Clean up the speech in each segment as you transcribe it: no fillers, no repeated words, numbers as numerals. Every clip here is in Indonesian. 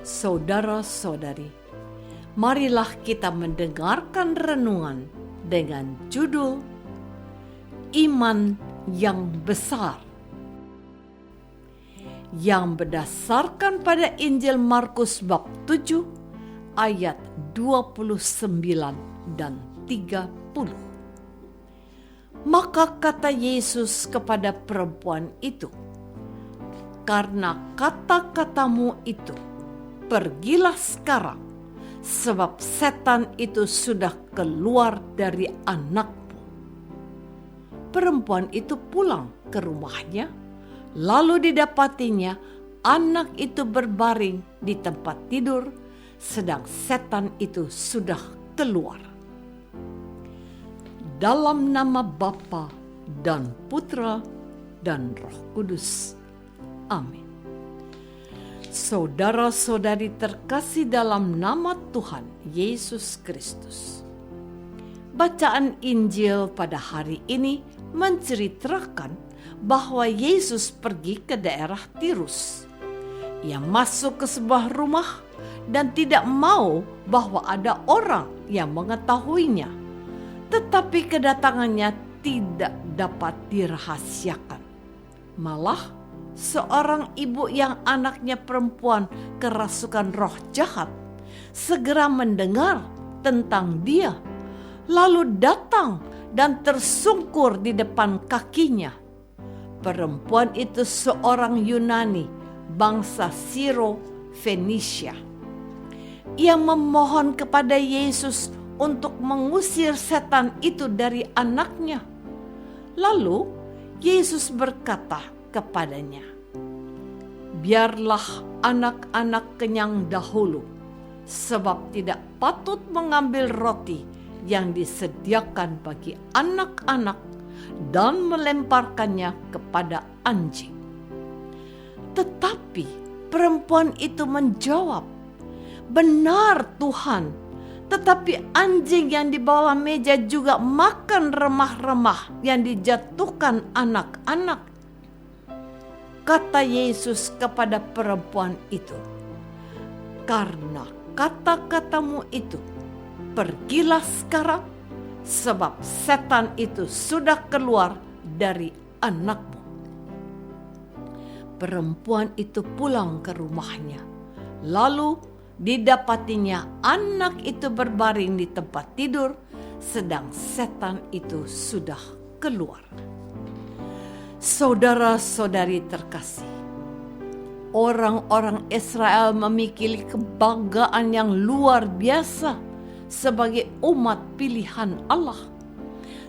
Saudara-saudari, marilah kita mendengarkan renungan dengan judul Iman yang Besar, yang berdasarkan pada Injil Markus bab 7 ayat 29 dan 30. Maka kata Yesus kepada perempuan itu, "Karena kata-katamu itu, pergilah sekarang, sebab setan itu sudah keluar dari anakmu." Perempuan itu pulang ke rumahnya, lalu didapatinya anak itu berbaring di tempat tidur, sedang setan itu sudah keluar. Dalam nama Bapa dan Putra dan Roh Kudus. Amin. Saudara-saudari terkasih dalam nama Tuhan Yesus Kristus. Bacaan Injil pada hari ini menceritakan bahwa Yesus pergi ke daerah Tirus. Ia masuk ke sebuah rumah dan tidak mau bahwa ada orang yang mengetahuinya. Tetapi kedatangannya tidak dapat dirahasiakan. Malah seorang ibu yang anaknya perempuan kerasukan roh jahat segera mendengar tentang dia, lalu datang dan tersungkur di depan kakinya. Perempuan itu seorang Yunani, bangsa Siro-Fenisia. Ia memohon kepada Yesus untuk mengusir setan itu dari anaknya. Lalu Yesus berkata kepadanya, "Biarlah anak-anak kenyang dahulu, sebab tidak patut mengambil roti yang disediakan bagi anak-anak dan melemparkannya kepada anjing." Tetapi perempuan itu menjawab, "Benar Tuhan, tetapi anjing yang di bawah meja juga makan remah-remah yang dijatuhkan anak-anak." Kata Yesus kepada perempuan itu, "Karena kata-katamu itu, pergilah sekarang, sebab setan itu sudah keluar dari anakmu." Perempuan itu pulang ke rumahnya, lalu didapatinya anak itu berbaring di tempat tidur, sedang setan itu sudah keluar. Saudara-saudari terkasih, orang-orang Israel memiliki kebanggaan yang luar biasa sebagai umat pilihan Allah.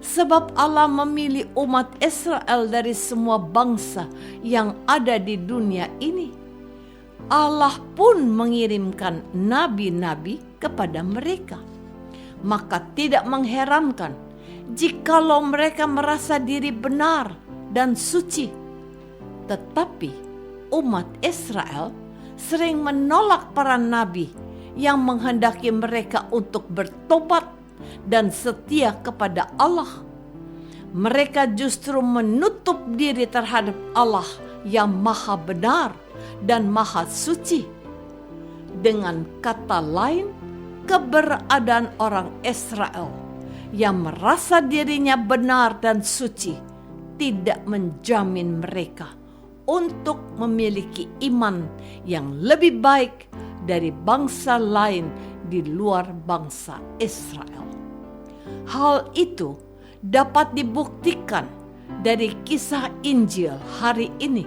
Sebab Allah memilih umat Israel dari semua bangsa yang ada di dunia ini. Allah pun mengirimkan nabi-nabi kepada mereka. Maka tidak mengherankan jikalau mereka merasa diri benar dan suci. Tetapi umat Israel sering menolak para nabi yang menghendaki mereka untuk bertobat dan setia kepada Allah. Mereka justru menutup diri terhadap Allah yang maha benar dan maha suci. Dengan kata lain, keberadaan orang Israel yang merasa dirinya benar dan suci tidak menjamin mereka untuk memiliki iman yang lebih baik dari bangsa lain di luar bangsa Israel. Hal itu dapat dibuktikan dari kisah Injil hari ini.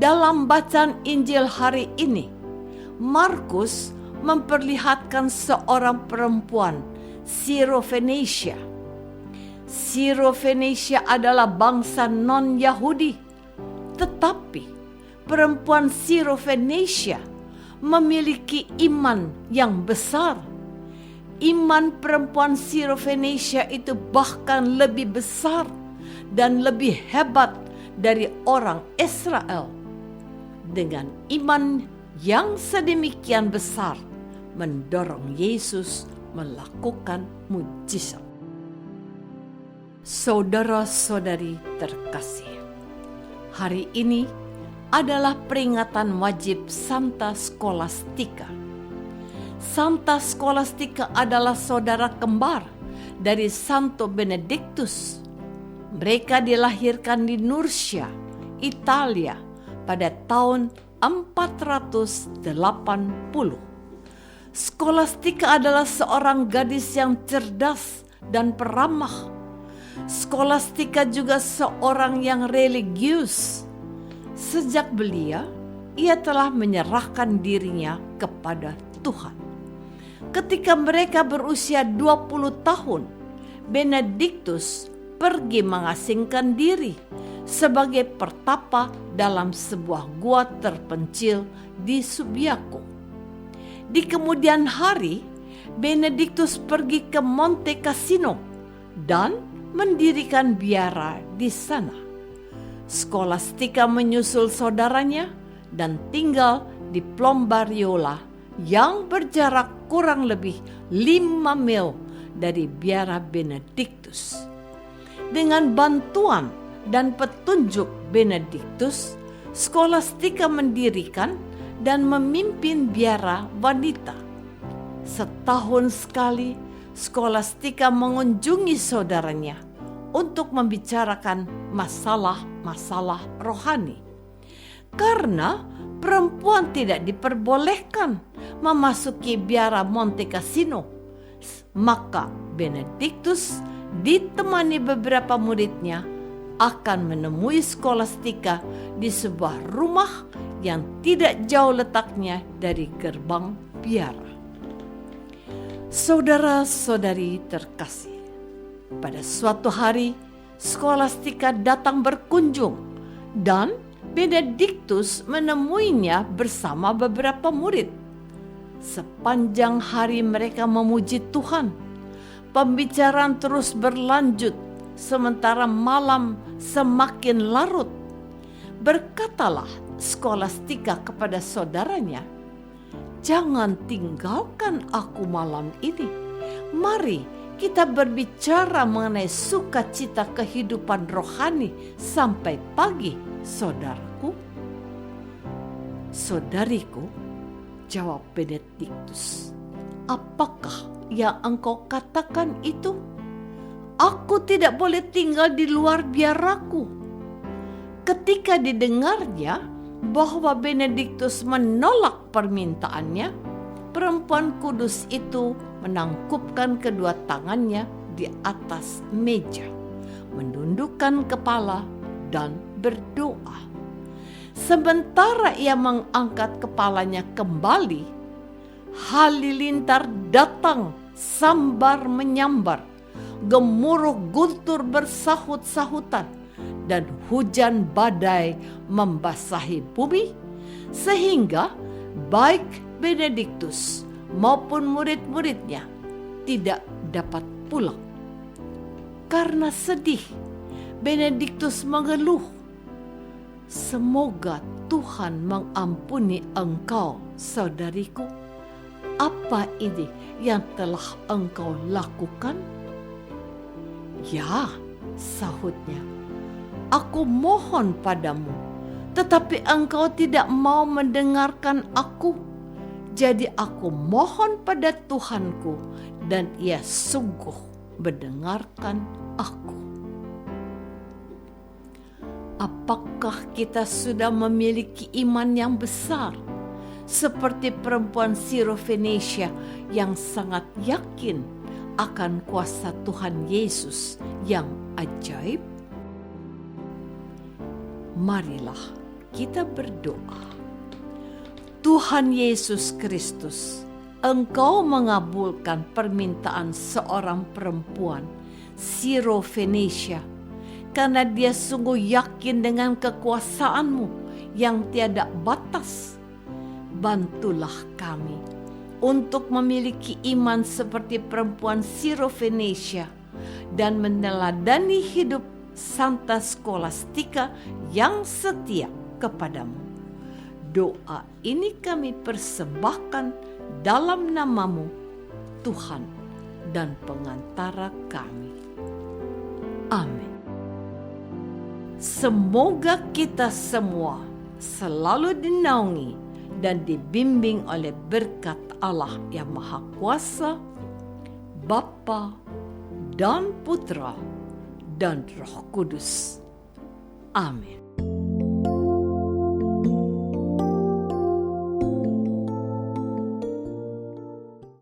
Dalam bacaan Injil hari ini, Markus memperlihatkan seorang perempuan Siro-Fenisia. Siro-Fenisia adalah bangsa non-Yahudi, tetapi perempuan Siro-Fenisia memiliki iman yang besar. Iman perempuan Siro-Fenisia itu bahkan lebih besar dan lebih hebat dari orang Israel. Dengan iman yang sedemikian besar mendorong Yesus melakukan mujizat. Saudara-saudari terkasih, hari ini adalah peringatan wajib Santa Scholastica. Santa Scholastica adalah saudara kembar dari Santo Benedictus. Mereka dilahirkan di Nursia, Italia pada tahun 480. Scholastica adalah seorang gadis yang cerdas dan peramah. Scholastica juga seorang yang religius. Sejak belia, ia telah menyerahkan dirinya kepada Tuhan. Ketika mereka berusia 20 tahun, Benedictus pergi mengasingkan diri sebagai pertapa dalam sebuah gua terpencil di Subiaco. Di kemudian hari, Benedictus pergi ke Monte Cassino dan mendirikan biara di sana. Scholastica menyusul saudaranya dan tinggal di Plombariola yang berjarak kurang lebih 5 mil dari biara Benedictus. Dengan bantuan dan petunjuk Benedictus, Scholastica mendirikan dan memimpin biara wanita. Setahun sekali, Scholastica mengunjungi saudaranya untuk membicarakan masalah-masalah rohani. Karena perempuan tidak diperbolehkan memasuki biara Monte Cassino, maka Benedictus ditemani beberapa muridnya akan menemui Scholastica di sebuah rumah yang tidak jauh letaknya dari gerbang biara. Saudara-saudari terkasih, pada suatu hari Scholastica datang berkunjung dan Benedictus menemuinya bersama beberapa murid. Sepanjang hari mereka memuji Tuhan. Pembicaraan terus berlanjut sementara malam semakin larut. Berkatalah Scholastica kepada saudaranya, "Jangan tinggalkan aku malam ini. Mari kita berbicara mengenai sukacita kehidupan rohani sampai pagi, saudaraku." "Saudariku," jawab Benedictus, "apakah yang engkau katakan itu? Aku tidak boleh tinggal di luar biaraku." Ketika didengarnya bahwa Benedictus menolak permintaannya, perempuan kudus itu menangkupkan kedua tangannya di atas meja, menundukkan kepala dan berdoa. Sementara ia mengangkat kepalanya kembali, halilintar datang sambar menyambar, gemuruh guntur bersahut-sahutan, dan hujan badai membasahi bumi, sehingga baik Benedictus maupun murid-muridnya tidak dapat pulang. Karena sedih, Benedictus mengeluh, "Semoga Tuhan mengampuni engkau, saudariku. Apa ini yang telah engkau lakukan?" "Ya," sahutnya, "aku mohon padamu, tetapi engkau tidak mau mendengarkan aku. Jadi aku mohon pada Tuhanku dan ia sungguh mendengarkan aku." Apakah kita sudah memiliki iman yang besar seperti perempuan Sirofenesia yang sangat yakin akan kuasa Tuhan Yesus yang ajaib? Marilah kita berdoa. Tuhan Yesus Kristus, Engkau mengabulkan permintaan seorang perempuan Sirofenesia karena dia sungguh yakin dengan kekuasaan-Mu yang tiada batas. Bantulah kami untuk memiliki iman seperti perempuan Sirofenesia dan meneladani hidup Santa Scholastica yang setia kepadamu. Doa ini kami persembahkan dalam nama-Mu, Tuhan dan pengantara kami. Amin. Semoga kita semua selalu dinaungi dan dibimbing oleh berkat Allah yang Maha Kuasa, Bapa dan Putra dan Roh Kudus. Amin.